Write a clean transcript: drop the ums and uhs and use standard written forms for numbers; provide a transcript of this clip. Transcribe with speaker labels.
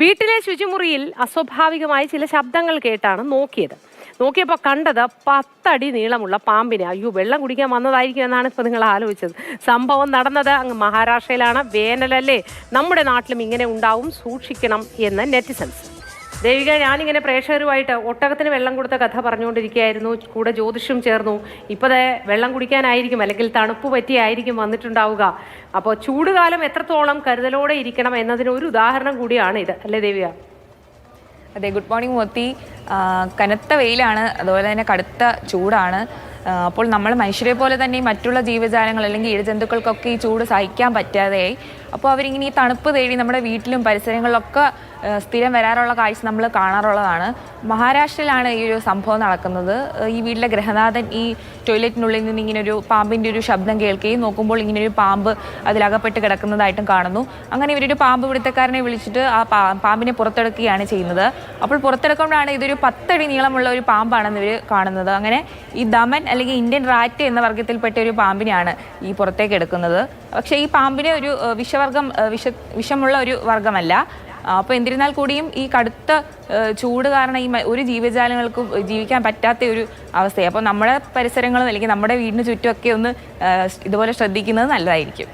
Speaker 1: വീട്ടിലെ ശുചിമുറിയിൽ അസ്വാഭാവികമായി ചില ശബ്ദങ്ങൾ കേട്ടാണ് നോക്കിയപ്പോൾ കണ്ടത് 10 അടി നീളമുള്ള പാമ്പിനെ. അയ്യോ, വെള്ളം കുടിക്കാൻ വന്നതായിരിക്കും എന്നാണ് ഇപ്പോൾ നിങ്ങൾ ആലോചിച്ചത്. സംഭവം നടന്നത് അങ്ങ് മഹാരാഷ്ട്രയിലാണ്. വേനലല്ലേ, നമ്മുടെ നാട്ടിലും ഇങ്ങനെ ഉണ്ടാവും, സൂക്ഷിക്കണം എന്ന് നെറ്റിസൺസ്. ദേവിക, ഞാനിങ്ങനെ പ്രേക്ഷകരുമായിട്ട് ഒട്ടകത്തിന് വെള്ളം കൊടുത്ത കഥ പറഞ്ഞുകൊണ്ടിരിക്കുകയായിരുന്നു. കൂടെ ജ്യോതിഷം ചേർന്നു. ഇപ്പോഴേ വെള്ളം കുടിക്കാനായിരിക്കും, അല്ലെങ്കിൽ തണുപ്പ് പറ്റിയായിരിക്കും വന്നിട്ടുണ്ടാവുക. അപ്പോൾ ചൂടുകാലം എത്രത്തോളം കരുതലോടെ ഇരിക്കണം എന്നതിന് ഒരു ഉദാഹരണം കൂടിയാണ് ഇത്, അല്ലേ ദേവിക?
Speaker 2: അതെ, ഗുഡ് മോർണിംഗ് മോത്തി. കനത്ത വെയിലാണ്, അതുപോലെ തന്നെ കടുത്ത ചൂടാണ്. അപ്പോൾ നമ്മൾ മനുഷ്യരെ പോലെ തന്നെ മറ്റുള്ള ജീവജാലങ്ങൾ അല്ലെങ്കിൽ ഇഴജന്തുക്കൾക്കൊക്കെ ഈ ചൂട് സഹിക്കാൻ പറ്റാതെയായി. അപ്പോൾ അവരിങ്ങനെ ഈ തണുപ്പ് തേടി നമ്മുടെ വീട്ടിലും പരിസരങ്ങളിലൊക്കെ സ്ഥിരം വരാറുള്ള കാഴ്ച നമ്മൾ കാണാറുള്ളതാണ്. മഹാരാഷ്ട്രയിലാണ് ഈ ഒരു സംഭവം നടക്കുന്നത്. ഈ വീട്ടിലെ ഗൃഹനാഥൻ ഈ ടോയ്ലറ്റിനുള്ളിൽ നിന്ന് ഇങ്ങനെ ഒരു പാമ്പിൻ്റെ ഒരു ശബ്ദം കേൾക്കുകയും നോക്കുമ്പോൾ ഇങ്ങനെ ഒരു പാമ്പ് അതിലകപ്പെട്ട് കിടക്കുന്നതായിട്ടും കാണുന്നു. അങ്ങനെ ഇവരൊരു പാമ്പ് പിടുത്തക്കാരനെ വിളിച്ചിട്ട് ആ പാമ്പിനെ പുറത്തെടുക്കുകയാണ് ചെയ്യുന്നത്. അപ്പോൾ പുറത്തെടുക്കുമ്പോഴാണ് ഇതൊരു 10 അടി നീളമുള്ള ഒരു പാമ്പാണെന്ന് ഇവർ കാണുന്നത്. അങ്ങനെ ഈ ദമൻ അല്ലെങ്കിൽ ഇന്ത്യൻ റാറ്റ് എന്ന വർഗ്ഗത്തിൽപ്പെട്ട ഒരു പാമ്പിനെയാണ് ഈ പുറത്തേക്ക് എടുക്കുന്നത്. പക്ഷേ ഈ പാമ്പിനെ ഒരു വിഷമുള്ള ഒരു വർഗ്ഗമല്ല. അപ്പോൾ എന്നിരുന്നാൽ കൂടിയും ഈ കടുത്ത ചൂട് കാരണം ഈ ഒരു ജീവജാലങ്ങൾക്കും ജീവിക്കാൻ പറ്റാത്ത ഒരു അവസ്ഥയാണ്. അപ്പോൾ നമ്മുടെ പരിസരങ്ങളും അല്ലെങ്കിൽ നമ്മുടെ വീടിന് ചുറ്റുമൊക്കെ ഒന്ന് ഇതുപോലെ ശ്രദ്ധിക്കുന്നത് നല്ലതായിരിക്കും.